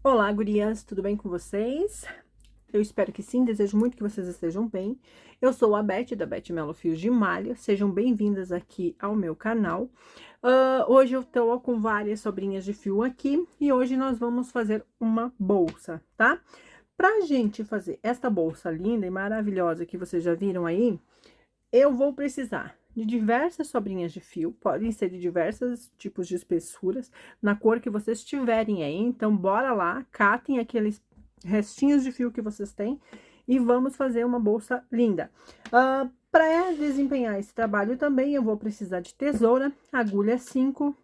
Olá, gurias, tudo bem com vocês? Eu espero que sim, desejo muito que vocês estejam bem. Eu sou a Beth, da Beth Melo Fios de Malha, sejam bem-vindas aqui ao meu canal. Hoje eu tô com várias sobrinhas de fio aqui e hoje nós vamos fazer uma bolsa, tá? Pra gente fazer esta bolsa linda e maravilhosa que vocês já viram aí, eu vou precisar de diversas sobrinhas de fio, podem ser de diversos tipos de espessuras, na cor que vocês tiverem aí. Então, bora lá, catem aqueles restinhos de fio que vocês têm e vamos fazer uma bolsa linda. Para desempenhar esse trabalho também, eu vou precisar de tesoura, agulha 5,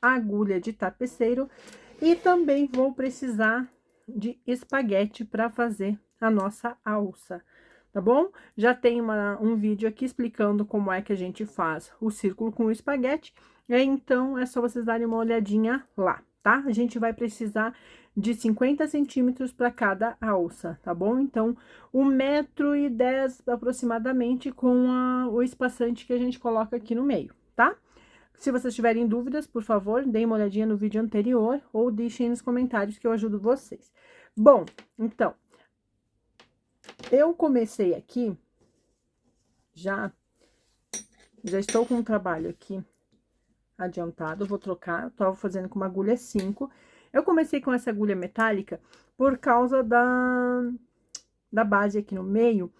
agulha de tapeceiro e também vou precisar de espaguete para fazer a nossa alça, tá bom? Já tem um vídeo aqui explicando como é que a gente faz o círculo com o espaguete, então é só vocês darem uma olhadinha lá, tá? A gente vai precisar de 50 centímetros para cada alça, tá bom? Então, 1,10 m aproximadamente com o espaçante que a gente coloca aqui no meio, tá? Se vocês tiverem dúvidas, por favor, deem uma olhadinha no vídeo anterior ou deixem nos comentários que eu ajudo vocês. Bom, então, eu comecei aqui, já estou com o trabalho aqui adiantado, vou trocar, eu tava fazendo com uma agulha 5. Eu comecei com essa agulha metálica por causa da base aqui no meio.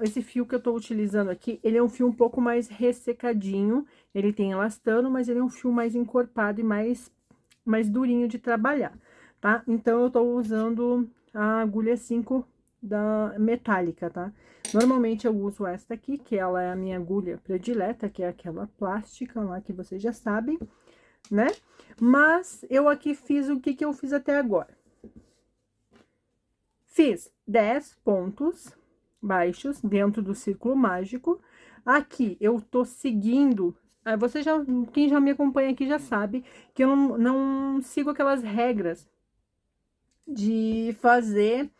Esse fio que eu tô utilizando aqui, ele é um fio um pouco mais ressecadinho, ele tem elastano, mas ele é um fio mais encorpado e mais durinho de trabalhar, tá? Então, eu tô usando a agulha 5 da metálica, tá? Normalmente eu uso esta aqui, que ela é a minha agulha predileta, que é aquela plástica lá que vocês já sabem, né? Mas eu aqui fiz o que eu fiz até agora. Fiz 10 pontos baixos dentro do círculo mágico. Aqui eu tô seguindo, quem já me acompanha aqui já sabe que eu não sigo aquelas regras de fazer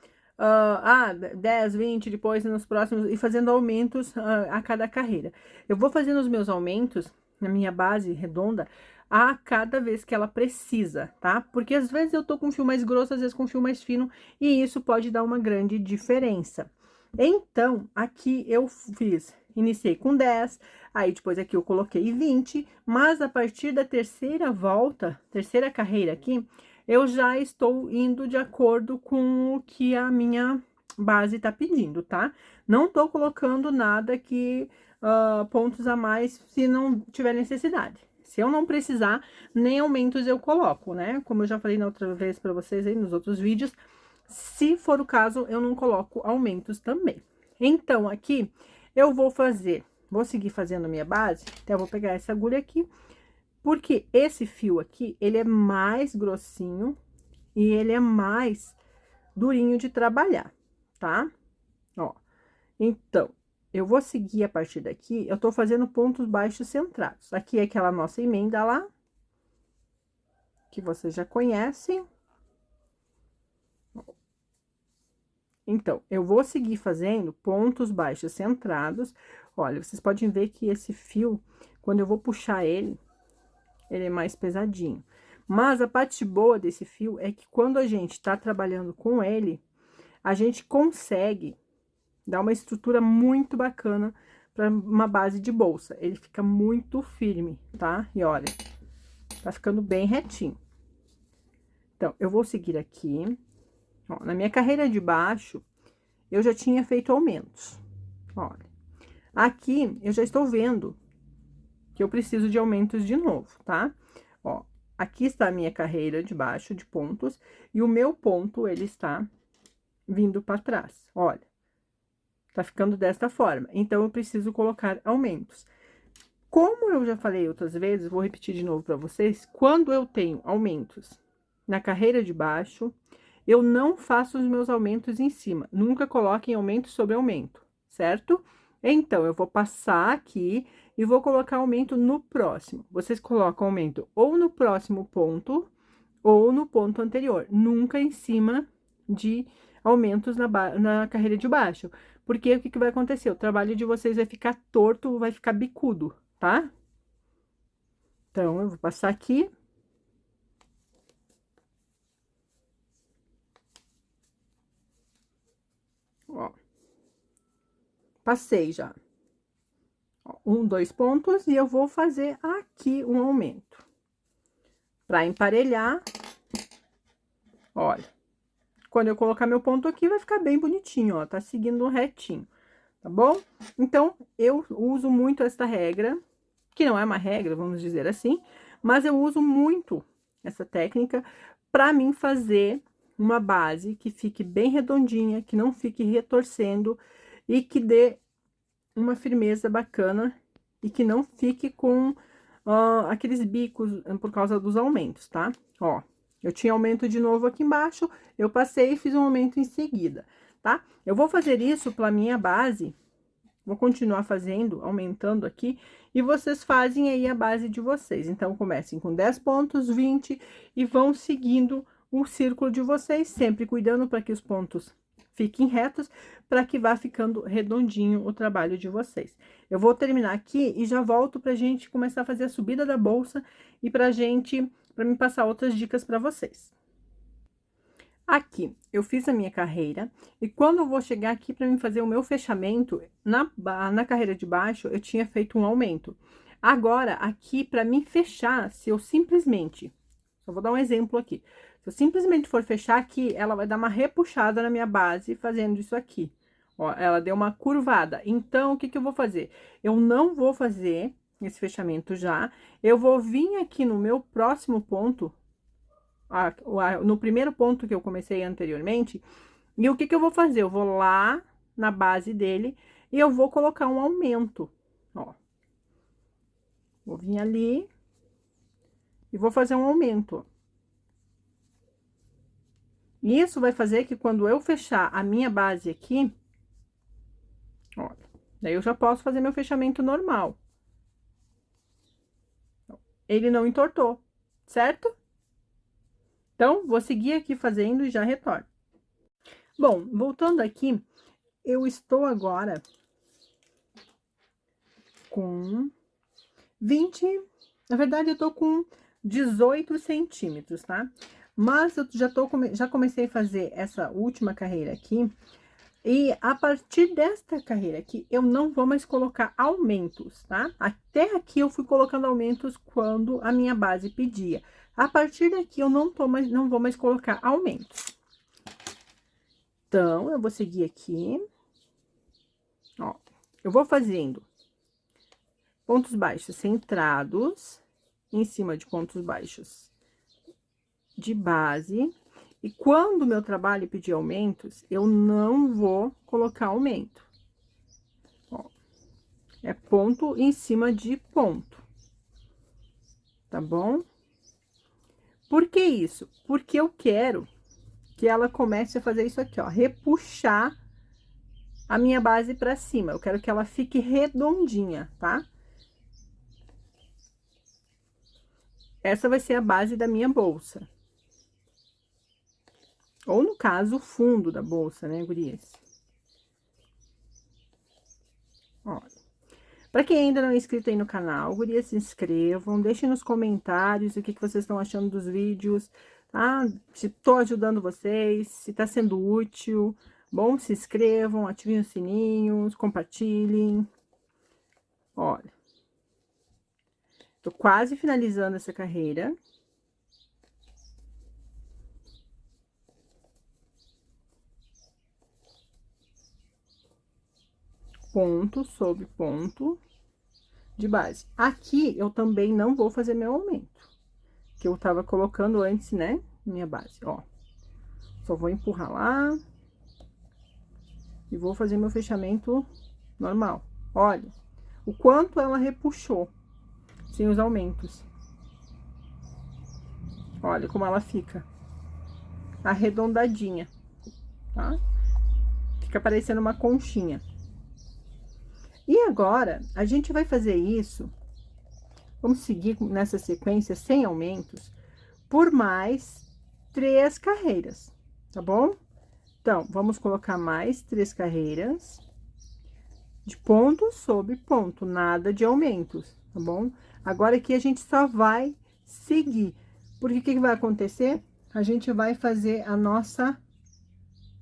10, 20, depois nos próximos, e fazendo aumentos a cada carreira. Eu vou fazendo os meus aumentos na minha base redonda a cada vez que ela precisa, tá? Porque às vezes eu tô com fio mais grosso, às vezes com fio mais fino, e isso pode dar uma grande diferença. Então, aqui eu iniciei com 10, aí depois aqui eu coloquei 20, mas a partir da terceira volta, terceira carreira aqui, eu já estou indo de acordo com o que a minha base tá pedindo, tá? Não tô colocando nada pontos a mais se não tiver necessidade. Se eu não precisar, nem aumentos eu coloco, né? Como eu já falei na outra vez para vocês aí nos outros vídeos, se for o caso, eu não coloco aumentos também. Então, aqui, eu vou seguir fazendo a minha base, então eu vou pegar essa agulha aqui, porque esse fio aqui, ele é mais grossinho e ele é mais durinho de trabalhar, tá? Ó, então, eu vou seguir a partir daqui, eu tô fazendo pontos baixos centrados. Aqui é aquela nossa emenda lá, que vocês já conhecem. Então, eu vou seguir fazendo pontos baixos centrados. Olha, vocês podem ver que esse fio, quando eu vou puxar ele é mais pesadinho. Mas a parte boa desse fio é que quando a gente tá trabalhando com ele, a gente consegue dar uma estrutura muito bacana para uma base de bolsa. Ele fica muito firme, tá? E olha, tá ficando bem retinho. Então, eu vou seguir aqui. Ó, na minha carreira de baixo, eu já tinha feito aumentos. Olha, aqui eu já estou vendo que eu preciso de aumentos de novo, tá? Ó, aqui está a minha carreira de baixo de pontos e o meu ponto, ele está vindo para trás. Olha, tá ficando desta forma. Então, eu preciso colocar aumentos. Como eu já falei outras vezes, vou repetir de novo para vocês, quando eu tenho aumentos na carreira de baixo, eu não faço os meus aumentos em cima, nunca coloquem aumento sobre aumento, certo? Então, eu vou passar aqui e vou colocar aumento no próximo. Vocês colocam aumento ou no próximo ponto ou no ponto anterior, nunca em cima de aumentos na carreira de baixo. Porque o que vai acontecer? O trabalho de vocês vai ficar torto, vai ficar bicudo, tá? Então, eu vou passar aqui. passei já. Ó, 1, 2 pontos, e eu vou fazer aqui um aumento. Pra emparelhar, olha. Quando eu colocar meu ponto aqui, vai ficar bem bonitinho, ó, tá seguindo retinho, tá bom? Então, eu uso muito esta regra, que não é uma regra, vamos dizer assim, mas eu uso muito essa técnica para mim fazer uma base que fique bem redondinha, que não fique retorcendo e que dê uma firmeza bacana e que não fique com aqueles bicos por causa dos aumentos, tá? Ó, eu tinha aumento de novo aqui embaixo, eu passei e fiz um aumento em seguida, tá? Eu vou fazer isso para minha base, vou continuar fazendo, aumentando aqui, e vocês fazem aí a base de vocês. Então, comecem com 10 pontos, 20, e vão seguindo o círculo de vocês, sempre cuidando para que os pontos fiquem retos, para que vá ficando redondinho o trabalho de vocês. Eu vou terminar aqui e já volto pra gente começar a fazer a subida da bolsa e para me passar outras dicas para vocês. Aqui, eu fiz a minha carreira, e quando eu vou chegar aqui para mim fazer o meu fechamento, na carreira de baixo, eu tinha feito um aumento. Agora, aqui, para mim fechar, se eu simplesmente, só vou dar um exemplo aqui, se eu simplesmente for fechar aqui, ela vai dar uma repuxada na minha base, fazendo isso aqui. Ó, ela deu uma curvada. Então, o que que eu vou fazer? Eu não vou fazer esse fechamento já, eu vou vir aqui no meu próximo ponto, no primeiro ponto que eu comecei anteriormente, e o que que eu vou fazer? Eu vou lá na base dele e eu vou colocar um aumento, ó. Vou vir ali e vou fazer um aumento, ó. Isso vai fazer que quando eu fechar a minha base aqui, olha, daí eu já posso fazer meu fechamento normal. Ele não entortou, certo? Então, vou seguir aqui fazendo e já retorno. Bom, voltando aqui, eu estou agora com 20, na verdade, eu tô com 18 centímetros, tá? Mas eu já comecei a fazer essa última carreira aqui, e a partir desta carreira aqui, eu não vou mais colocar aumentos, tá? Até aqui eu fui colocando aumentos quando a minha base pedia. A partir daqui, eu não vou mais colocar aumentos. Então, eu vou seguir aqui. Ó, eu vou fazendo pontos baixos centrados em cima de pontos baixos de base. E quando o meu trabalho pedir aumentos, eu não vou colocar aumento. Ó, é ponto em cima de ponto. Tá bom? Por que isso? Porque eu quero que ela comece a fazer isso aqui, ó, repuxar a minha base pra cima. Eu quero que ela fique redondinha, tá? Essa vai ser a base da minha bolsa. Ou, no caso, o fundo da bolsa, né, gurias? Olha. Pra quem ainda não é inscrito aí no canal, gurias, se inscrevam, deixem nos comentários o que vocês estão achando dos vídeos, tá? Se tô ajudando vocês, se tá sendo útil. Bom, se inscrevam, ativem os sininhos, compartilhem. Olha. Tô quase finalizando essa carreira. Ponto sobre ponto de base. Aqui, eu também não vou fazer meu aumento, que eu tava colocando antes, né, minha base, ó. Só vou empurrar lá e vou fazer meu fechamento normal. Olha, o quanto ela repuxou sem os aumentos. Olha como ela fica arredondadinha, tá? Fica parecendo uma conchinha. E agora, a gente vai fazer isso, vamos seguir nessa sequência sem aumentos, por mais 3 carreiras, tá bom? Então, vamos colocar mais 3 carreiras de ponto sobre ponto, nada de aumentos, tá bom? Agora aqui a gente só vai seguir, porque o que vai acontecer? A gente vai fazer a nossa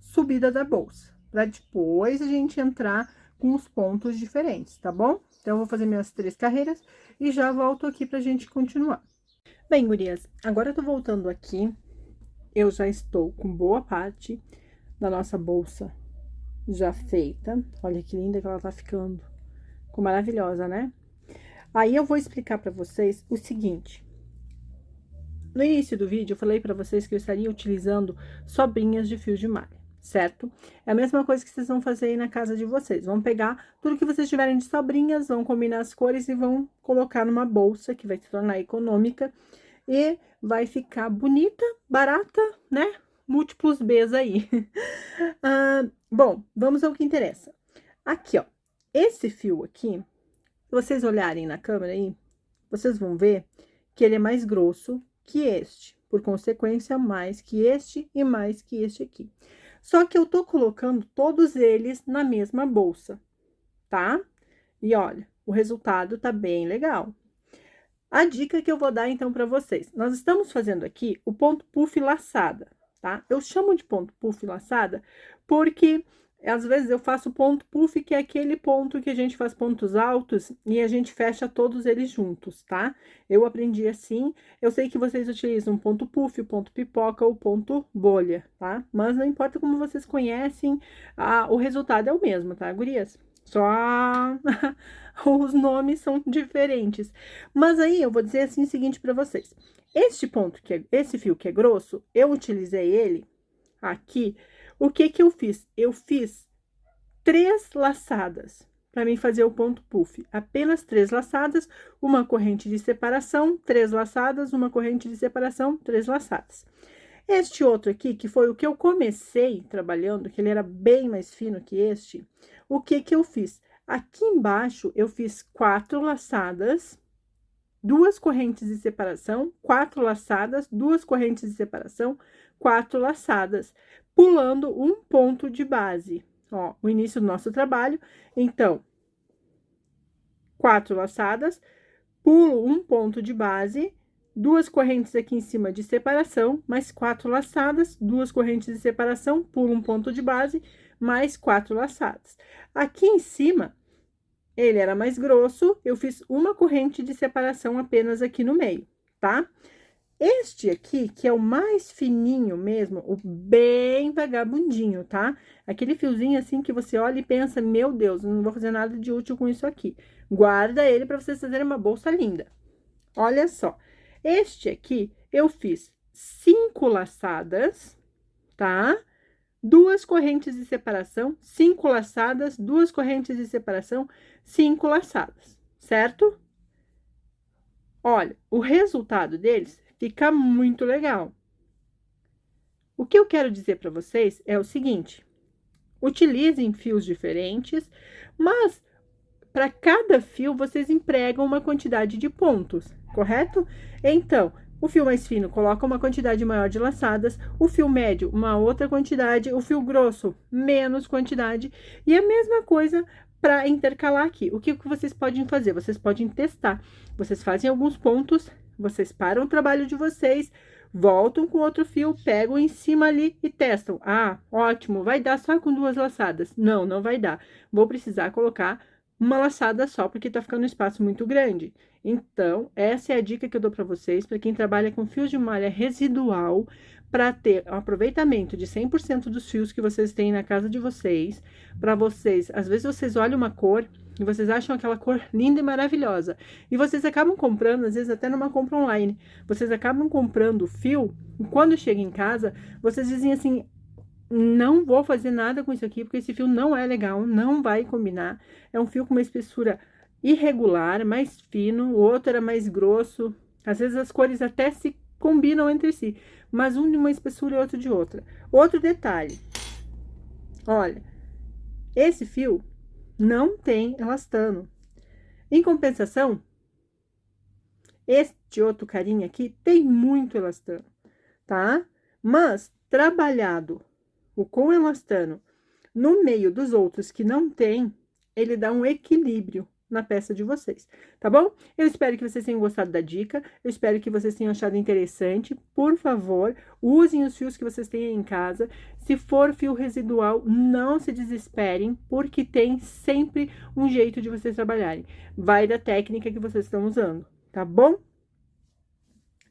subida da bolsa, para depois a gente entrar com os pontos diferentes, tá bom? Então, eu vou fazer minhas 3 carreiras e já volto aqui pra gente continuar. Bem, gurias, agora eu tô voltando aqui. Eu já estou com boa parte da nossa bolsa já feita. Olha que linda que ela tá ficando. Ficou maravilhosa, né? Aí, eu vou explicar pra vocês o seguinte. No início do vídeo, eu falei pra vocês que eu estaria utilizando sobrinhas de fio de malha, certo? É a mesma coisa que vocês vão fazer aí na casa de vocês. Vão pegar tudo que vocês tiverem de sobrinhas, vão combinar as cores e vão colocar numa bolsa que vai se tornar econômica e vai ficar bonita, barata, né? Múltiplos Bs aí. Bom, vamos ao que interessa. Aqui, ó, esse fio aqui, se vocês olharem na câmera aí, vocês vão ver que ele é mais grosso que este, por consequência, mais que este e mais que este aqui. Só que eu tô colocando todos eles na mesma bolsa, tá? E olha, o resultado tá bem legal. A dica que eu vou dar, então, para vocês. Nós estamos fazendo aqui o ponto puff laçada, tá? Eu chamo de ponto puff laçada porque, às vezes, eu faço ponto puff, que é aquele ponto que a gente faz pontos altos e a gente fecha todos eles juntos, tá? Eu aprendi assim. Eu sei que vocês utilizam ponto puff, ponto pipoca ou ponto bolha, tá? Mas não importa como vocês conhecem, o resultado é o mesmo, tá, gurias? Só os nomes são diferentes. Mas aí eu vou dizer assim o seguinte para vocês. Esse fio que é grosso, eu utilizei ele aqui. O que que eu fiz? Eu fiz 3 laçadas para mim fazer o ponto puff. Apenas 3 laçadas, uma corrente de separação, 3 laçadas, uma corrente de separação, 3 laçadas. Este outro aqui, que foi o que eu comecei trabalhando, que ele era bem mais fino que este, o que que eu fiz? Aqui embaixo, eu fiz 4 laçadas, 2 correntes de separação, 4 laçadas, 2 correntes de separação, 4 laçadas, pulando um ponto de base. Ó, o início do nosso trabalho, então, 4 laçadas, pulo um ponto de base, 2 correntes aqui em cima de separação, mais 4 laçadas, 2 correntes de separação, pulo um ponto de base, mais 4 laçadas. Aqui em cima, ele era mais grosso, eu fiz uma corrente de separação apenas aqui no meio, tá? Este aqui, que é o mais fininho mesmo, o bem vagabundinho, tá? Aquele fiozinho assim que você olha e pensa, meu Deus, não vou fazer nada de útil com isso aqui. Guarda ele para vocês fazerem uma bolsa linda. Olha só, este aqui eu fiz 5 laçadas, tá? 2 correntes de separação, 5 laçadas, 2 correntes de separação, 5 laçadas, certo? Olha, o resultado deles fica muito legal. O que eu quero dizer para vocês é o seguinte: utilizem fios diferentes, mas para cada fio vocês empregam uma quantidade de pontos, correto? Então, o fio mais fino coloca uma quantidade maior de laçadas, o fio médio uma outra quantidade, o fio grosso menos quantidade, e a mesma coisa para intercalar aqui. O que vocês podem fazer? Vocês podem testar. Vocês fazem alguns pontos, vocês param o trabalho de vocês, voltam com outro fio, pegam em cima ali e testam. Ah, ótimo, vai dar só com 2 laçadas. Não, não vai dar. Vou precisar colocar uma laçada só, porque tá ficando um espaço muito grande. Então, essa é a dica que eu dou para vocês, para quem trabalha com fios de malha residual, para ter um aproveitamento de 100% dos fios que vocês têm na casa de vocês, para vocês, às vezes vocês olham uma cor e vocês acham aquela cor linda e maravilhosa, e vocês acabam comprando, às vezes até numa compra online, vocês acabam comprando o fio, e quando chega em casa, vocês dizem assim, não vou fazer nada com isso aqui, porque esse fio não é legal, não vai combinar. É um fio com uma espessura irregular, mais fino, o outro era mais grosso. Às vezes as cores até se combinam entre si, mas um de uma espessura e outro de outra. Outro detalhe, olha, esse fio não tem elastano. Em compensação, este outro carinha aqui tem muito elastano, tá? Mas trabalhado o com elastano no meio dos outros que não tem, ele dá um equilíbrio na peça de vocês, tá bom? Eu espero que vocês tenham gostado da dica, eu espero que vocês tenham achado interessante. Por favor, usem os fios que vocês têm aí em casa. Se for fio residual, não se desesperem, porque tem sempre um jeito de vocês trabalharem. Vai da técnica que vocês estão usando, tá bom?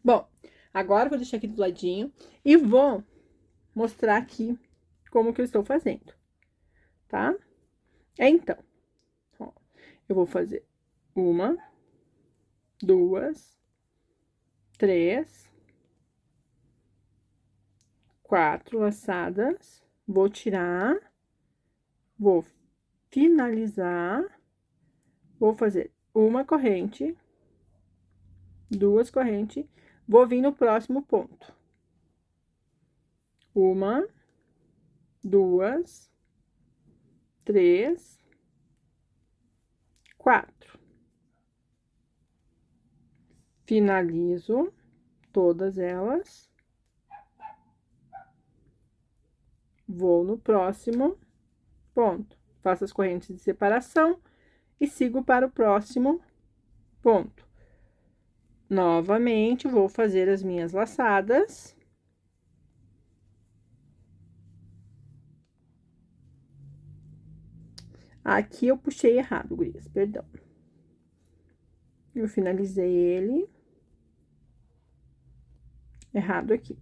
Bom, agora eu vou deixar aqui do ladinho e vou mostrar aqui como que eu estou fazendo, tá? Então, ó, eu vou fazer 1, 2, 3, 4 laçadas, vou tirar, vou finalizar, vou fazer uma corrente, 2 correntes, vou vir no próximo ponto. 1, 2, 3, 4. Finalizo todas elas. Vou no próximo ponto. Faço as correntes de separação e sigo para o próximo ponto. Novamente, vou fazer as minhas laçadas. Aqui eu puxei errado, gurias, perdão. Eu finalizei ele errado aqui.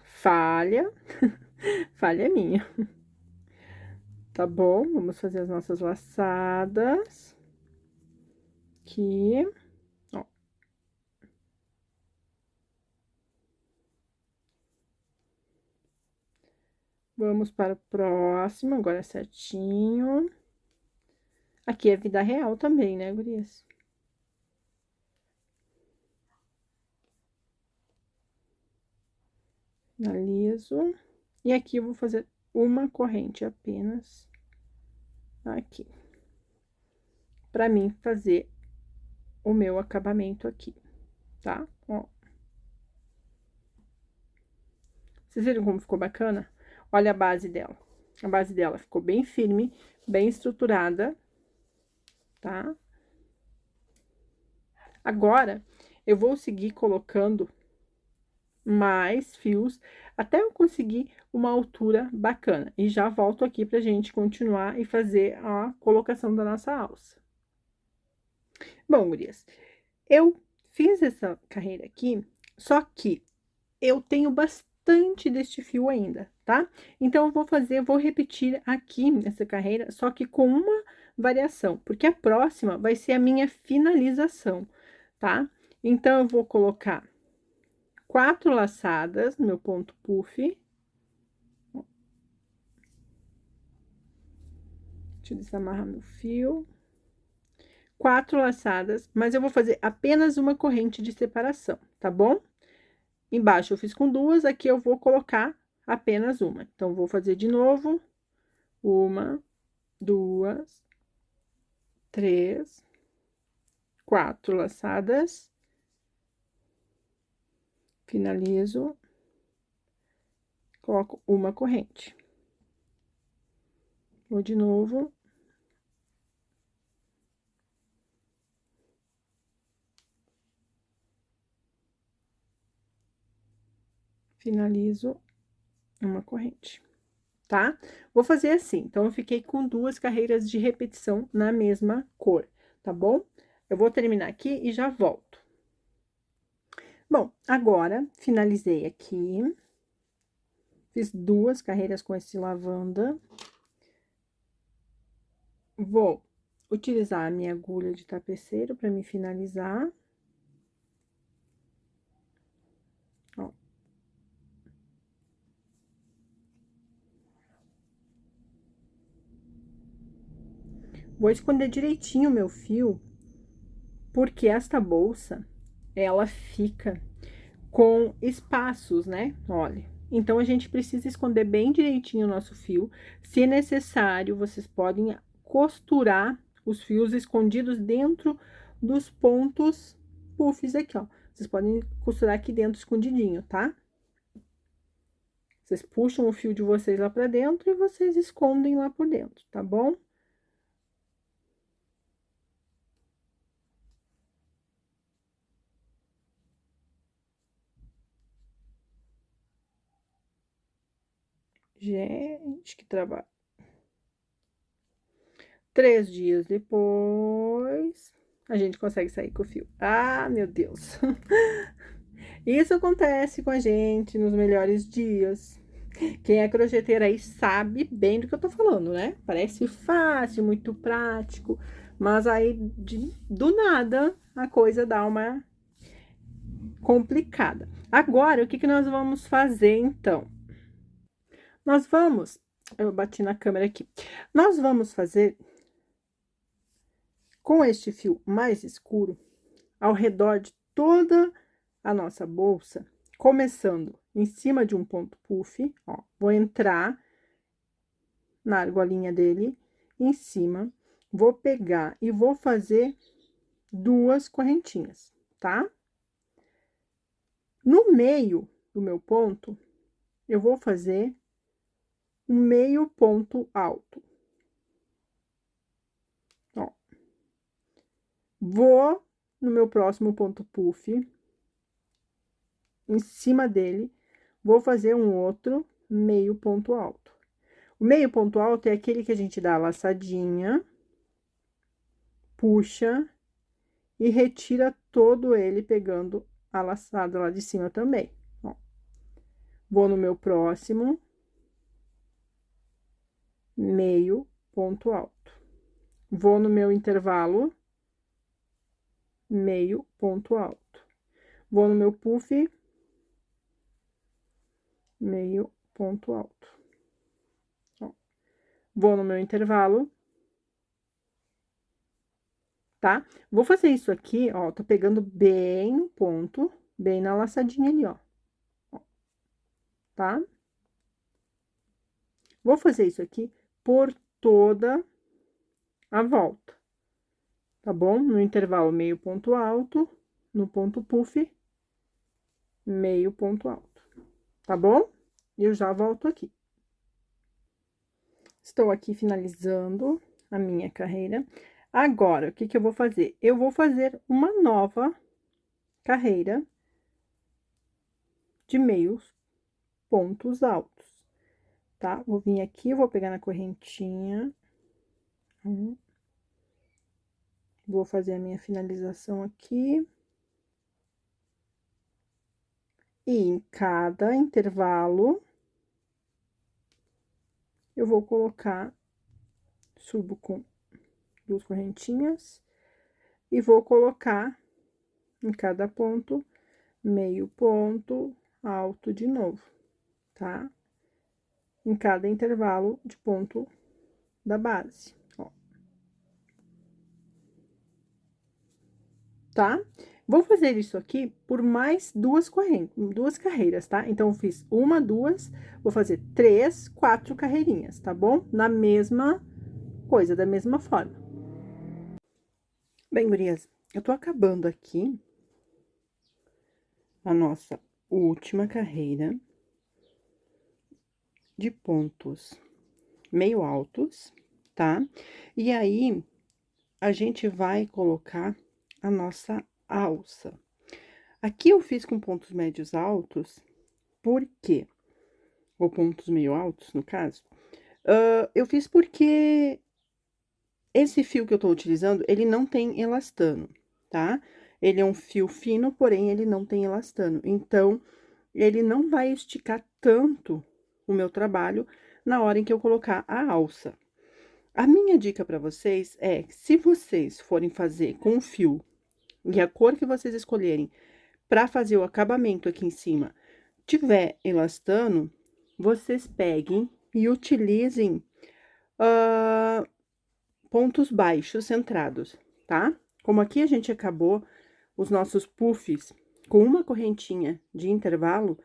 Falha, falha minha. Tá bom? Vamos fazer as nossas laçadas. Aqui, ó. Vamos para o próximo, agora certinho. Aqui é vida real também, né, gurias? Finalizo. E aqui eu vou fazer uma corrente apenas aqui. Pra mim fazer o meu acabamento aqui, tá? Ó. Vocês viram como ficou bacana? Olha a base dela. A base dela ficou bem firme, bem estruturada, tá? Agora, eu vou seguir colocando mais fios até eu conseguir uma altura bacana. E já volto aqui pra gente continuar e fazer a colocação da nossa alça. Bom, gurias, eu fiz essa carreira aqui, só que eu tenho bastante deste fio ainda, tá? Então, eu vou repetir aqui nessa carreira, só que com uma variação, porque a próxima vai ser a minha finalização, tá? Então, eu vou colocar 4 laçadas no meu ponto puff. Deixa eu desamarrar meu fio. 4 laçadas, mas eu vou fazer apenas uma corrente de separação, tá bom? Embaixo eu fiz com 2, aqui eu vou colocar apenas uma. Então, vou fazer de novo. 1, 2, 3, 4 laçadas. Finalizo. Coloco uma corrente. Vou de novo. Finalizo uma corrente, tá? Vou fazer assim, então, eu fiquei com 2 carreiras de repetição na mesma cor, tá bom? Eu vou terminar aqui e já volto. Bom, agora, finalizei aqui. Fiz 2 carreiras com esse lavanda. Vou utilizar a minha agulha de tapeceiro para me finalizar. Ó. Vou esconder direitinho o meu fio, porque esta bolsa, ela fica com espaços, né? Olha, então, a gente precisa esconder bem direitinho o nosso fio. Se necessário, vocês podem costurar os fios escondidos dentro dos pontos puffs aqui, ó. Vocês podem costurar aqui dentro escondidinho, tá? Vocês puxam o fio de vocês lá pra dentro e vocês escondem lá por dentro, tá bom? Gente, que trabalho. 3 dias depois, a gente consegue sair com o fio. Ah, meu Deus! Isso acontece com a gente nos melhores dias. Quem é crocheteira aí sabe bem do que eu tô falando, né? Parece fácil, muito prático, mas aí do nada a coisa dá uma complicada. Agora, o que que nós vamos fazer então? Nós vamos, eu bati na câmera aqui. Nós vamos fazer com este fio mais escuro ao redor de toda a nossa bolsa, começando em cima de um ponto puff, ó, vou entrar na argolinha dele, em cima, vou pegar e vou fazer 2 correntinhas, tá? No meio do meu ponto, eu vou fazer um meio ponto alto. Ó. Vou no meu próximo ponto puff, em cima dele, vou fazer um outro meio ponto alto. O meio ponto alto é aquele que a gente dá a laçadinha, puxa e retira todo ele pegando a laçada lá de cima também, ó. Vou no meu próximo meio ponto alto. Vou no meu intervalo, meio ponto alto. Vou no meu puff, meio ponto alto. Ó. Vou no meu intervalo, tá? Vou fazer isso aqui, ó, tô pegando bem no ponto, bem na laçadinha ali, ó. Tá? Vou fazer isso aqui por toda a volta, tá bom? No intervalo, meio ponto alto, no ponto puff, meio ponto alto, tá bom? E eu já volto aqui. Estou aqui finalizando a minha carreira. Agora, o que que eu vou fazer? Eu vou fazer uma nova carreira de meios pontos altos, tá? Vou vir aqui, vou pegar na correntinha. Vou fazer a minha finalização aqui. E em cada intervalo, eu vou colocar, subo com 2 correntinhas, e vou colocar em cada ponto, meio ponto alto de novo, tá? Em cada intervalo de ponto da base, ó. Tá? Vou fazer isso aqui por mais 2 carreiras, tá? Então, eu fiz 1, 2, vou fazer 3, 4 carreirinhas, tá bom? Na mesma coisa, da mesma forma. Bem, gurias, eu tô acabando aqui a nossa última carreira de pontos meio altos, tá? E aí, a gente vai colocar a nossa alça. Aqui eu fiz com pontos médios altos, por quê? Ou pontos meio altos, no caso. Eu fiz porque esse fio que eu tô utilizando, ele não tem elastano, tá? Ele é um fio fino, porém, ele não tem elastano. Então, ele não vai esticar tanto o meu trabalho na hora em que eu colocar a alça. A minha dica para vocês é, se vocês forem fazer com o fio e a cor que vocês escolherem para fazer o acabamento aqui em cima, tiver elastano, vocês peguem e utilizem pontos baixos centrados, tá? Como aqui a gente acabou os nossos puffs com uma correntinha de intervalo,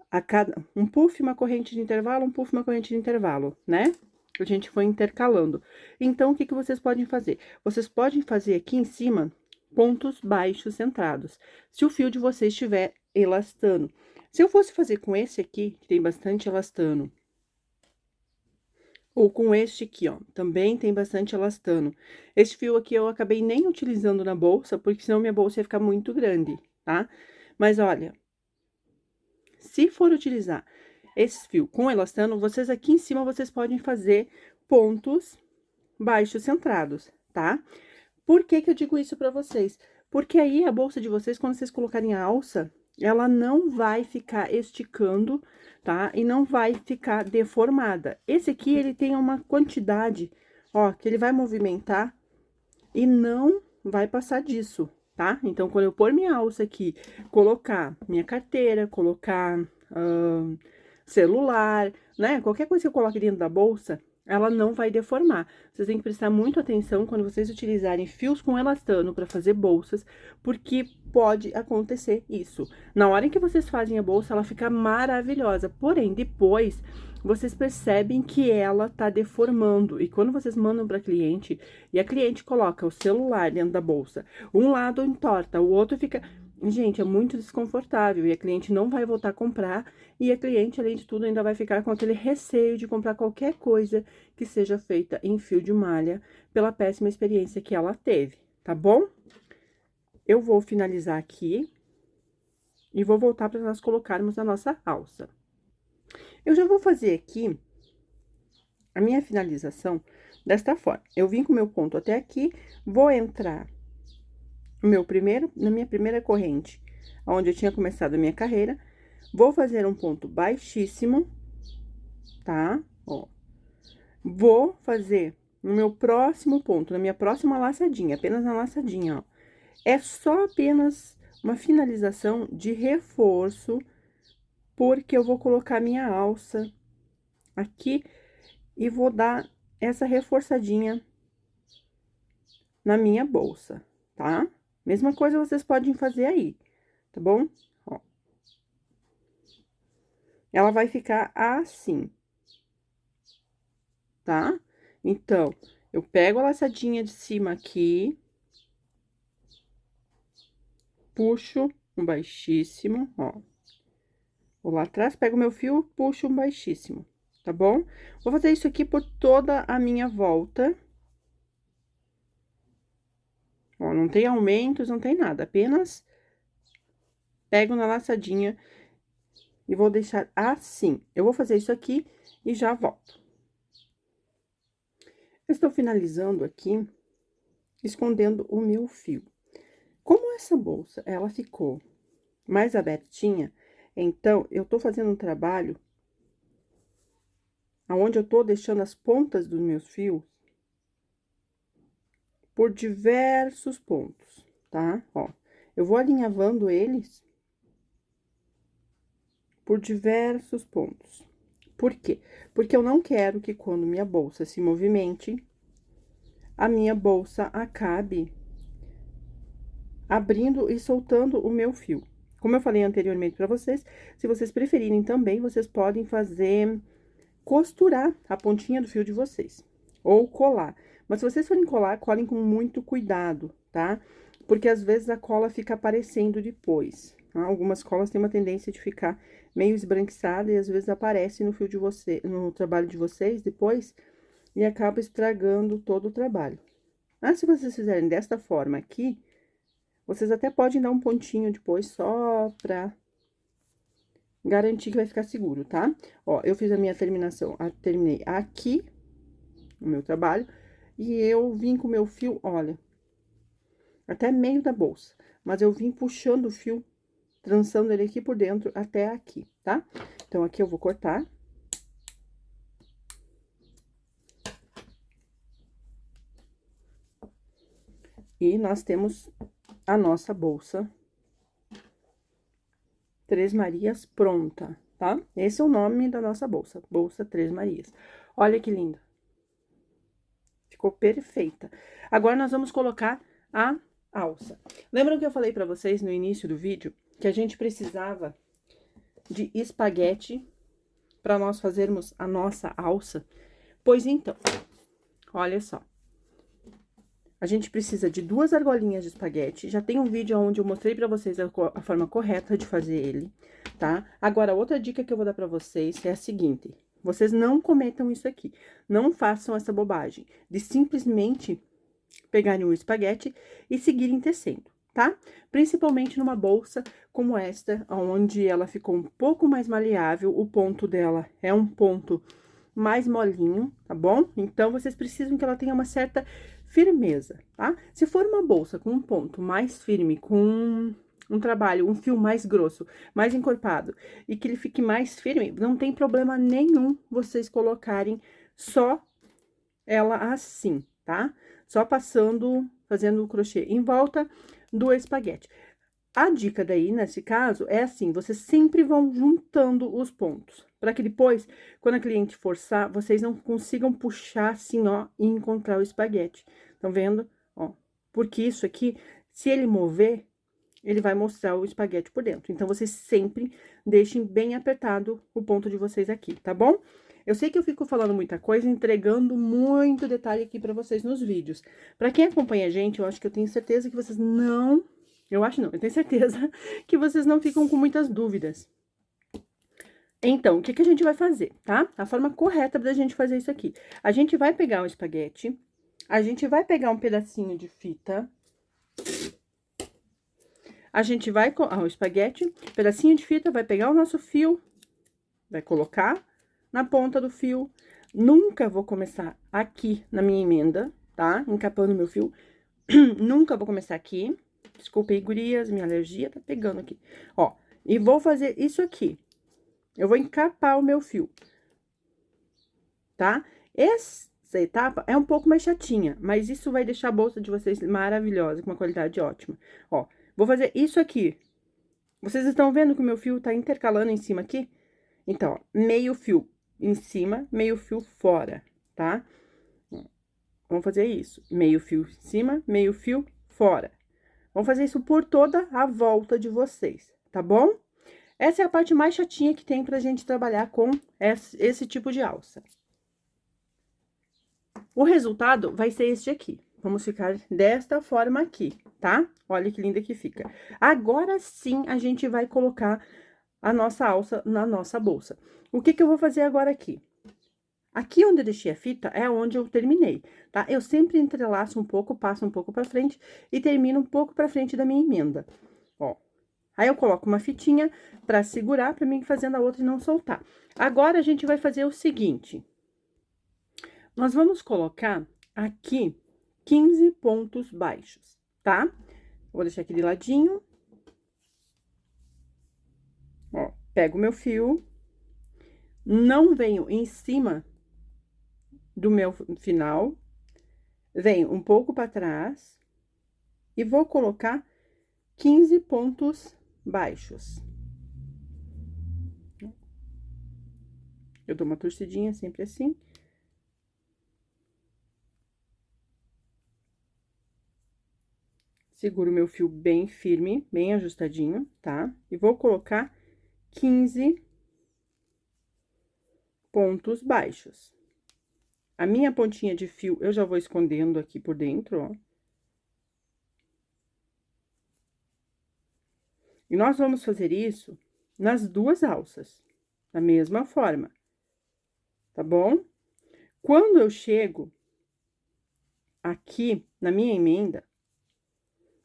a cada um puff, uma corrente de intervalo, um puff, uma corrente de intervalo, né? A gente foi intercalando. Então, o que que vocês podem fazer? Vocês podem fazer aqui em cima pontos baixos centrados, se o fio de vocês estiver elastano. Se eu fosse fazer com esse aqui, que tem bastante elastano, ou com este aqui, ó, também tem bastante elastano. Esse fio aqui eu acabei nem utilizando na bolsa, porque senão minha bolsa ia ficar muito grande, tá? Mas olha, se for utilizar esse fio com elastano, vocês aqui em cima, vocês podem fazer pontos baixos centrados, tá? Por que que eu digo isso pra vocês? Porque aí a bolsa de vocês, quando vocês colocarem a alça, ela não vai ficar esticando, tá? E não vai ficar deformada. Esse aqui, ele tem uma quantidade, ó, que ele vai movimentar e não vai passar disso, tá? Então, quando eu pôr minha alça aqui, colocar minha carteira, colocar celular, né? Qualquer coisa que eu coloque dentro da bolsa, ela não vai deformar. Vocês têm que prestar muito atenção quando vocês utilizarem fios com elastano para fazer bolsas, porque pode acontecer isso. Na hora em que vocês fazem a bolsa, ela fica maravilhosa, porém, depois vocês percebem que ela tá deformando. E quando vocês mandam para cliente e a cliente coloca o celular dentro da bolsa, um lado entorta, o outro fica. Gente, é muito desconfortável e a cliente não vai voltar a comprar e a cliente, além de tudo, ainda vai ficar com aquele receio de comprar qualquer coisa que seja feita em fio de malha pela péssima experiência que ela teve, tá bom? Eu vou finalizar aqui e vou voltar para nós colocarmos a nossa alça. Eu já vou fazer aqui a minha finalização desta forma. Eu vim com o meu ponto até aqui, vou entrar na minha primeira corrente, onde eu tinha começado a minha carreira, vou fazer um ponto baixíssimo, tá? Ó. Vou fazer no meu próximo ponto, na minha próxima laçadinha, apenas na laçadinha, ó. É só apenas uma finalização de reforço, porque eu vou colocar minha alça aqui e vou dar essa reforçadinha na minha bolsa, tá? Mesma coisa vocês podem fazer aí, tá bom? Ó. Ela vai ficar assim, tá? Então, eu pego a laçadinha de cima aqui, puxo um baixíssimo, ó. Vou lá atrás, pego meu fio, puxo um baixíssimo, tá bom? Vou fazer isso aqui por toda a minha volta. Ó, não tem aumentos, não tem nada, apenas pego na laçadinha e vou deixar assim. Eu vou fazer isso aqui e já volto. Eu estou finalizando aqui, escondendo o meu fio. Como essa bolsa, ela ficou mais abertinha, então, eu tô fazendo um trabalho aonde eu tô deixando as pontas dos meus fios por diversos pontos, tá? Ó, eu vou alinhavando eles por diversos pontos. Por quê? Porque eu não quero que quando minha bolsa se movimente, a minha bolsa acabe abrindo e soltando o meu fio. Como eu falei anteriormente para vocês, se vocês preferirem também, vocês podem fazer costurar a pontinha do fio de vocês, ou colar. Mas se vocês forem colar, colhem com muito cuidado, tá? Porque às vezes a cola fica aparecendo depois, tá? Algumas colas têm uma tendência de ficar meio esbranquiçada e às vezes aparece no fio de você, no trabalho de vocês depois, e acaba estragando todo o trabalho. Mas se vocês fizerem desta forma aqui, vocês até podem dar um pontinho depois só pra garantir que vai ficar seguro, tá? Ó, eu fiz a minha terminação, terminei aqui o meu trabalho, e eu vim com o meu fio, olha, até meio da bolsa, mas eu vim puxando o fio, trançando ele aqui por dentro até aqui, tá? Então, aqui eu vou cortar. E nós temos a nossa bolsa Três Marias pronta, tá? Esse é o nome da nossa bolsa, Bolsa Três Marias. Olha que linda. Ficou perfeita. Agora, nós vamos colocar a alça. Lembram que eu falei pra vocês no início do vídeo que a gente precisava de espaguete para nós fazermos a nossa alça? Pois então, olha só. A gente precisa de 2 argolinhas de espaguete. Já tem um vídeo onde eu mostrei pra vocês a forma correta de fazer ele, tá? Agora, outra dica que eu vou dar pra vocês é a seguinte: vocês não cometam isso aqui. Não façam essa bobagem de simplesmente pegarem o espaguete e seguirem tecendo, tá? Principalmente numa bolsa como esta, onde ela ficou um pouco mais maleável, o ponto dela é um ponto mais molinho, tá bom? Então, vocês precisam que ela tenha uma certa firmeza, tá? Se for uma bolsa com um ponto mais firme, com um trabalho, um fio mais grosso, mais encorpado, e que ele fique mais firme, não tem problema nenhum vocês colocarem só ela assim, tá? Só passando, fazendo o crochê em volta do espaguete. A dica daí, nesse caso, é assim, vocês sempre vão juntando os pontos, para que depois, quando a cliente forçar, vocês não consigam puxar assim, ó, e encontrar o espaguete. Estão vendo? Ó, porque isso aqui, se ele mover, ele vai mostrar o espaguete por dentro. Então, vocês sempre deixem bem apertado o ponto de vocês aqui, tá bom? Eu sei que eu fico falando muita coisa, entregando muito detalhe aqui pra vocês nos vídeos. Pra quem acompanha a gente, eu acho que eu tenho certeza que vocês não... Eu acho não, eu tenho certeza que vocês não ficam com muitas dúvidas. Então, o que que a gente vai fazer, tá? A forma correta da gente fazer isso aqui. A gente vai pegar o espaguete, a gente vai pegar um pedacinho de fita... A gente vai... o espaguete, pedacinho de fita, vai pegar o nosso fio, vai colocar na ponta do fio. Nunca vou começar aqui na minha emenda, tá? Encapando meu fio. Nunca vou começar aqui. Desculpem, gurias, minha alergia tá pegando aqui. Ó, e vou fazer isso aqui. Eu vou encapar o meu fio, tá? Essa etapa é um pouco mais chatinha, mas isso vai deixar a bolsa de vocês maravilhosa, com uma qualidade ótima. Ó, vou fazer isso aqui. Vocês estão vendo que o meu fio tá intercalando em cima aqui? Então, ó, meio fio em cima, meio fio fora, tá? Vamos fazer isso. Meio fio em cima, meio fio fora. Vamos fazer isso por toda a volta de vocês, tá bom? Essa é a parte mais chatinha que tem pra gente trabalhar com esse tipo de alça. O resultado vai ser este aqui. Vamos ficar desta forma aqui, tá? Olha que linda que fica. Agora sim, a gente vai colocar a nossa alça na nossa bolsa. O que que eu vou fazer agora aqui? Aqui onde eu deixei a fita é onde eu terminei, tá? Eu sempre entrelaço um pouco, passo um pouco pra frente e termino um pouco pra frente da minha emenda, ó. Aí, eu coloco uma fitinha pra segurar, pra mim fazendo a outra e não soltar. Agora, a gente vai fazer o seguinte. Nós vamos colocar aqui 15 pontos baixos, tá? Vou deixar aqui de ladinho. Ó, pego o meu fio, não venho em cima do meu final, venho um pouco para trás e vou colocar 15 pontos baixos. Eu dou uma torcidinha sempre assim. Seguro meu fio bem firme, bem ajustadinho, tá? E vou colocar 15 pontos baixos. A minha pontinha de fio, eu já vou escondendo aqui por dentro, ó. E nós vamos fazer isso nas duas alças, da mesma forma, tá bom? Quando eu chego aqui na minha emenda,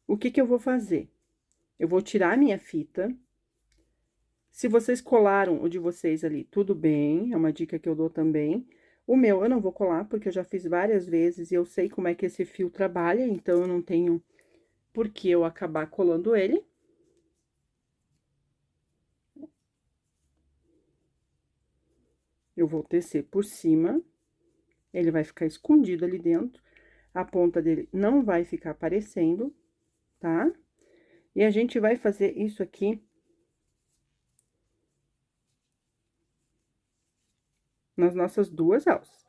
o que que eu vou fazer? Eu vou tirar a minha fita. Se vocês colaram o de vocês ali, tudo bem, é uma dica que eu dou também. O meu eu não vou colar, porque eu já fiz várias vezes e eu sei como é que esse fio trabalha, então eu não tenho por que eu acabar colando ele. Eu vou tecer por cima, ele vai ficar escondido ali dentro, a ponta dele não vai ficar aparecendo, tá? E a gente vai fazer isso aqui nas nossas duas alças.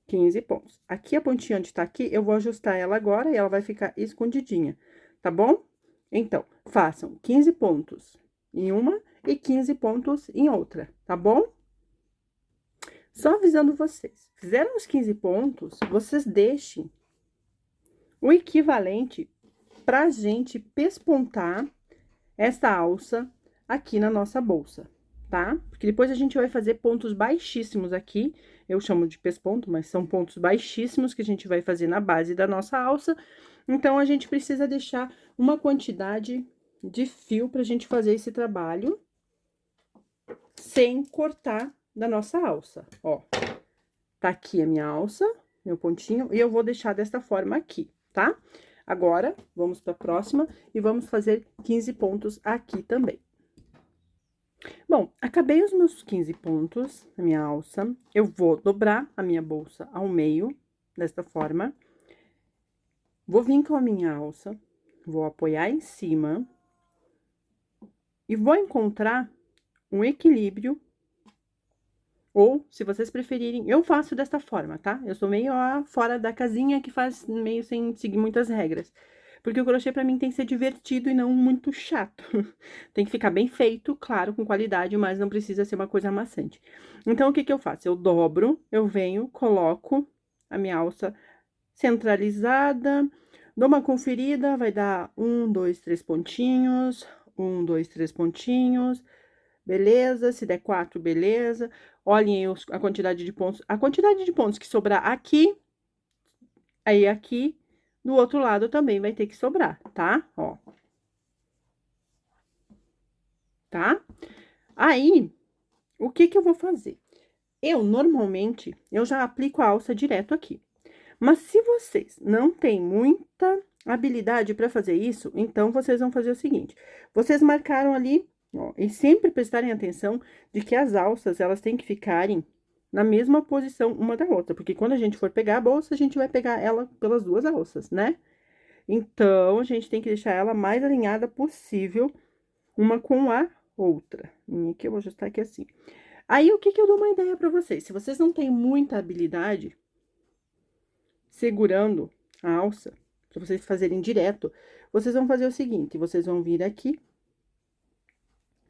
15 pontos. Aqui, a pontinha onde tá aqui, eu vou ajustar ela agora e ela vai ficar escondidinha, tá bom? Então, façam 15 pontos em uma e 15 pontos em outra, tá bom? Só avisando vocês, fizeram os 15 pontos, vocês deixem o equivalente pra gente pespontar essa alça aqui na nossa bolsa, tá? Porque depois a gente vai fazer pontos baixíssimos aqui, eu chamo de pesponto, mas são pontos baixíssimos que a gente vai fazer na base da nossa alça, então a gente precisa deixar uma quantidade de fio pra gente fazer esse trabalho sem cortar da nossa alça, ó. Tá aqui a minha alça, meu pontinho, e eu vou deixar desta forma aqui, tá? Agora, vamos pra próxima e vamos fazer 15 pontos aqui também. Bom, acabei os meus 15 pontos na minha alça, eu vou dobrar a minha bolsa ao meio, desta forma. Vou vir com a minha alça, vou apoiar em cima e vou encontrar um equilíbrio, ou, se vocês preferirem, eu faço desta forma, tá? Eu sou meio fora da casinha que faz meio sem seguir muitas regras. Porque o crochê pra mim tem que ser divertido e não muito chato. Tem que ficar bem feito, claro, com qualidade, mas não precisa ser uma coisa amassante. Então, o que que eu faço? Eu dobro, eu venho, coloco a minha alça centralizada, dou uma conferida, vai dar 1, 2, 3 pontinhos, 1, 2, 3 pontinhos, beleza? Se der 4, beleza. Olhem aí a quantidade de pontos. A quantidade de pontos que sobrar aqui, aí aqui, do outro lado também vai ter que sobrar, tá? Ó. Tá? Aí, o que que eu vou fazer? Eu, normalmente, eu já aplico a alça direto aqui. Mas se vocês não têm muita habilidade para fazer isso, então vocês vão fazer o seguinte: vocês marcaram ali, ó, e sempre prestarem atenção de que as alças, elas têm que ficarem na mesma posição uma da outra, porque quando a gente for pegar a bolsa, a gente vai pegar ela pelas duas alças, né? Então, a gente tem que deixar ela mais alinhada possível, uma com a outra. E aqui eu vou ajustar aqui assim. Aí, o que que eu dou uma ideia para vocês? Se vocês não têm muita habilidade segurando a alça, para vocês fazerem direto, vocês vão fazer o seguinte: vocês vão vir aqui,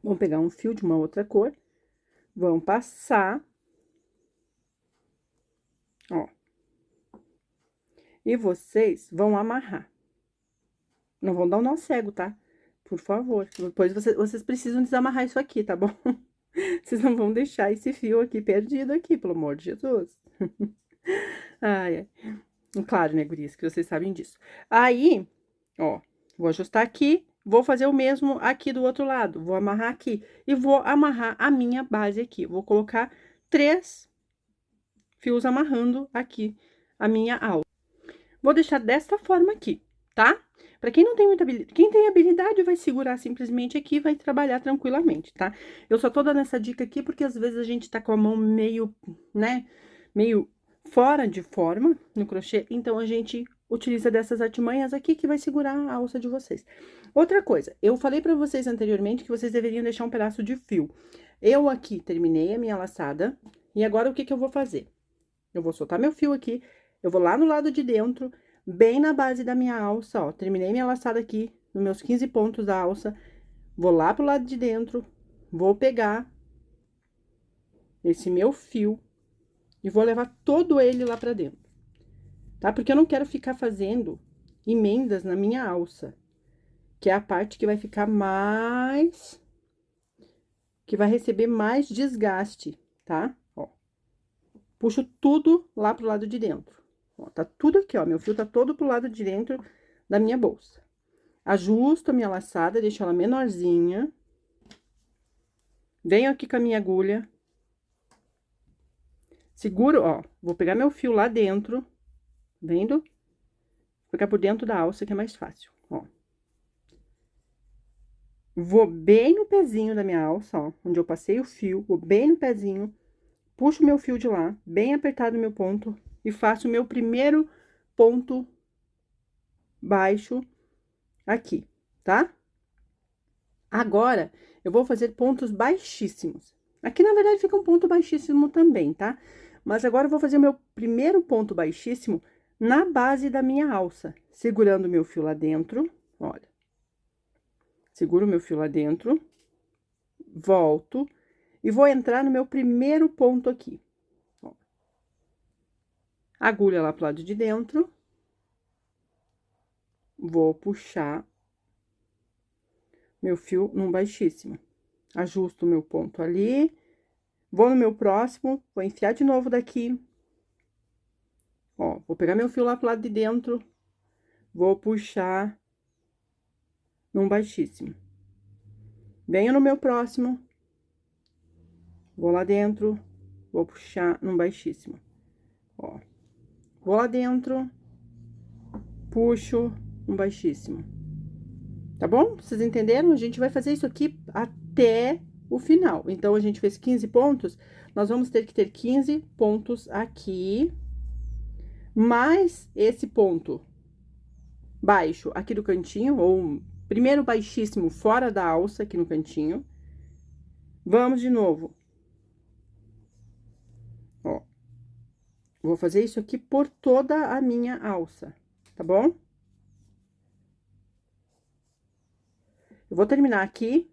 vão pegar um fio de uma outra cor, vão passar, ó, e vocês vão amarrar. Não vão dar um nó cego, tá? Por favor. Depois vocês precisam desamarrar isso aqui, tá bom? Vocês não vão deixar esse fio aqui perdido aqui, pelo amor de Jesus. Ai, ai. Claro, né, gurias, que vocês sabem disso. Aí, ó, vou ajustar aqui, vou fazer o mesmo aqui do outro lado. Vou amarrar aqui e vou amarrar a minha base aqui. Vou colocar 3 fios amarrando aqui a minha alça. Vou deixar desta forma aqui, tá? Pra quem não tem muita habilidade, quem tem habilidade vai segurar simplesmente aqui e vai trabalhar tranquilamente, tá? Eu só tô dando essa dica aqui porque às vezes a gente tá com a mão meio, né, meio fora de forma no crochê, então a gente utiliza dessas artimanhas aqui que vai segurar a alça de vocês. Outra coisa, eu falei pra vocês anteriormente que vocês deveriam deixar um pedaço de fio. Eu aqui terminei a minha laçada e agora o que que eu vou fazer? Eu vou soltar meu fio aqui, eu vou lá no lado de dentro, bem na base da minha alça, ó. Terminei minha laçada aqui, nos meus 15 pontos da alça. Vou lá pro lado de dentro, vou pegar esse meu fio e vou levar todo ele lá pra dentro, tá? Porque eu não quero ficar fazendo emendas na minha alça, que é a parte que vai ficar mais... que vai receber mais desgaste, tá? Ó. Puxo tudo lá pro lado de dentro. Ó, tá tudo aqui, ó, meu fio tá todo pro lado de dentro da minha bolsa. Ajusto a minha laçada, deixo ela menorzinha. Venho aqui com a minha agulha. Seguro, ó, vou pegar meu fio lá dentro, vendo? Vou pegar por dentro da alça, que é mais fácil, ó. Vou bem no pezinho da minha alça, ó, onde eu passei o fio, vou bem no pezinho, puxo meu fio de lá, bem apertado o meu ponto, e faço o meu primeiro ponto baixo aqui, tá? Agora, eu vou fazer pontos baixíssimos. Aqui, na verdade, fica um ponto baixíssimo também, tá? Mas agora, eu vou fazer o meu primeiro ponto baixíssimo na base da minha alça, segurando o meu fio lá dentro, olha. Seguro o meu fio lá dentro, volto e vou entrar no meu primeiro ponto aqui. Ó. Agulha lá pro lado de dentro. Vou puxar meu fio num baixíssimo. Ajusto o meu ponto ali. Vou no meu próximo, vou enfiar de novo daqui. Ó, vou pegar meu fio lá pro lado de dentro. Vou puxar num baixíssimo. Venho no meu próximo, vou lá dentro, vou puxar num baixíssimo. Ó, vou lá dentro, puxo um baixíssimo. Tá bom? Vocês entenderam? A gente vai fazer isso aqui até o final. Então, a gente fez 15 pontos, nós vamos ter que ter 15 pontos aqui, mais esse ponto baixo aqui do cantinho, ou primeiro baixíssimo fora da alça aqui no cantinho. Vamos de novo. Ó, vou fazer isso aqui por toda a minha alça, tá bom? Eu vou terminar aqui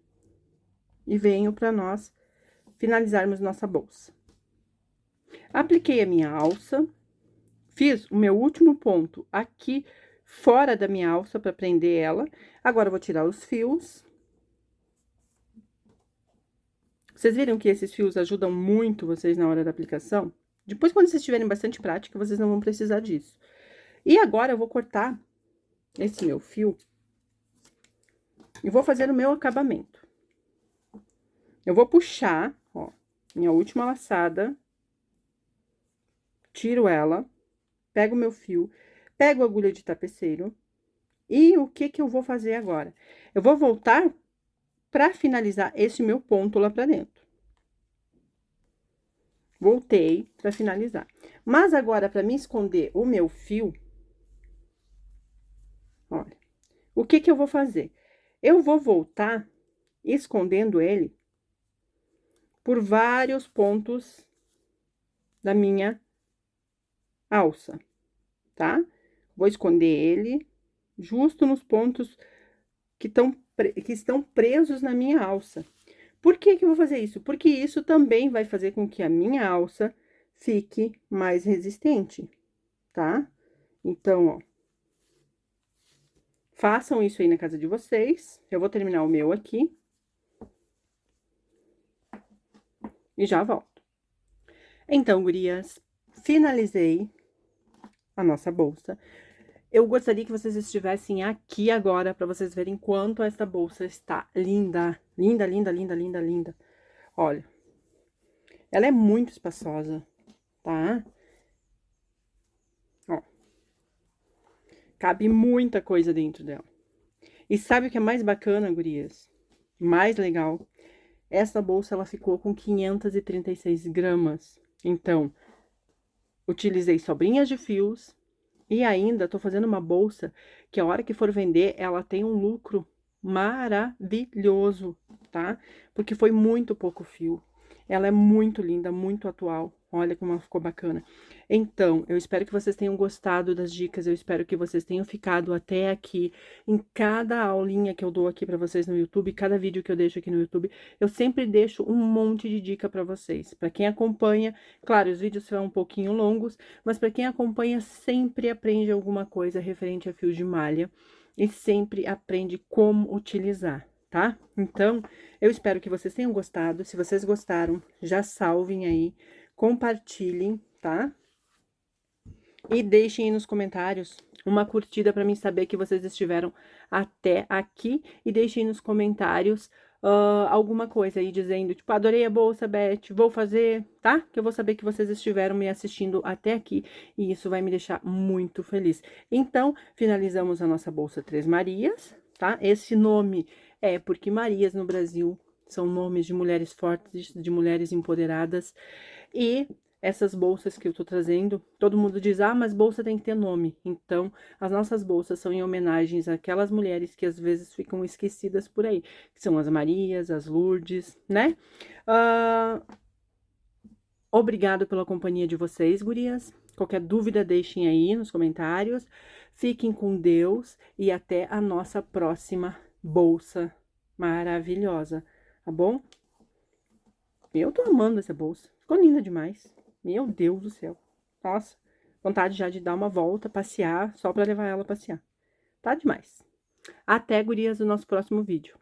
e venho para nós finalizarmos nossa bolsa. Apliquei a minha alça, fiz o meu último ponto aqui fora da minha alça para prender ela. Agora, eu vou tirar os fios. Vocês viram que esses fios ajudam muito vocês na hora da aplicação? Depois, quando vocês tiverem bastante prática, vocês não vão precisar disso. E agora, eu vou cortar esse meu fio e vou fazer o meu acabamento. Eu vou puxar, ó, minha última laçada, tiro ela, pego o meu fio, pego a agulha de tapeceiro. E o que que eu vou fazer agora? Eu vou voltar para finalizar esse meu ponto lá pra dentro. Voltei para finalizar. Mas agora, para me esconder o meu fio, olha, o que que eu vou fazer? Eu vou voltar escondendo ele por vários pontos da minha alça, tá? Vou esconder ele justo nos pontos que estão presos na minha alça. Por que que eu vou fazer isso? Porque isso também vai fazer com que a minha alça fique mais resistente, tá? Então, ó, façam isso aí na casa de vocês. Eu vou terminar o meu aqui. E já volto. Então, gurias, finalizei a nossa bolsa. Eu gostaria que vocês estivessem aqui agora, para vocês verem quanto essa bolsa está linda. Linda, linda, linda, linda, linda. Olha, ela é muito espaçosa, tá? Ó, cabe muita coisa dentro dela. E sabe o que é mais bacana, gurias? Mais legal? Essa bolsa, ela ficou com 536 gramas. Então, utilizei sobrinhas de fios. E ainda tô fazendo uma bolsa que a hora que for vender, ela tem um lucro maravilhoso, tá? Porque foi muito pouco fio. Ela é muito linda, muito atual. Olha como ela ficou bacana. Então, eu espero que vocês tenham gostado das dicas. Eu espero que vocês tenham ficado até aqui. Em cada aulinha que eu dou aqui pra vocês no YouTube, cada vídeo que eu deixo aqui no YouTube, eu sempre deixo um monte de dica pra vocês. Pra quem acompanha, claro, os vídeos são um pouquinho longos, mas pra quem acompanha, sempre aprende alguma coisa referente a fios de malha. E sempre aprende como utilizar, tá? Então, eu espero que vocês tenham gostado. Se vocês gostaram, já salvem aí, compartilhem, tá? E deixem aí nos comentários uma curtida para mim saber que vocês estiveram até aqui. E deixem nos comentários alguma coisa aí dizendo, tipo, adorei a bolsa, Beth, vou fazer, tá? Que eu vou saber que vocês estiveram me assistindo até aqui. E isso vai me deixar muito feliz. Então, finalizamos a nossa bolsa Três Marias, tá? Esse nome é porque Marias no Brasil são nomes de mulheres fortes, de mulheres empoderadas. E essas bolsas que eu tô trazendo, todo mundo diz, ah, mas bolsa tem que ter nome. Então, as nossas bolsas são em homenagens àquelas mulheres que às vezes ficam esquecidas por aí, que são as Marias, as Lourdes, né? Obrigado pela companhia de vocês, gurias. Qualquer dúvida, deixem aí nos comentários. Fiquem com Deus e até a nossa próxima bolsa maravilhosa, tá bom? Eu tô amando essa bolsa, ficou linda demais. Meu Deus do céu. Nossa, vontade já de dar uma volta, passear, só pra levar ela a passear. Tá demais. Até, gurias, no nosso próximo vídeo.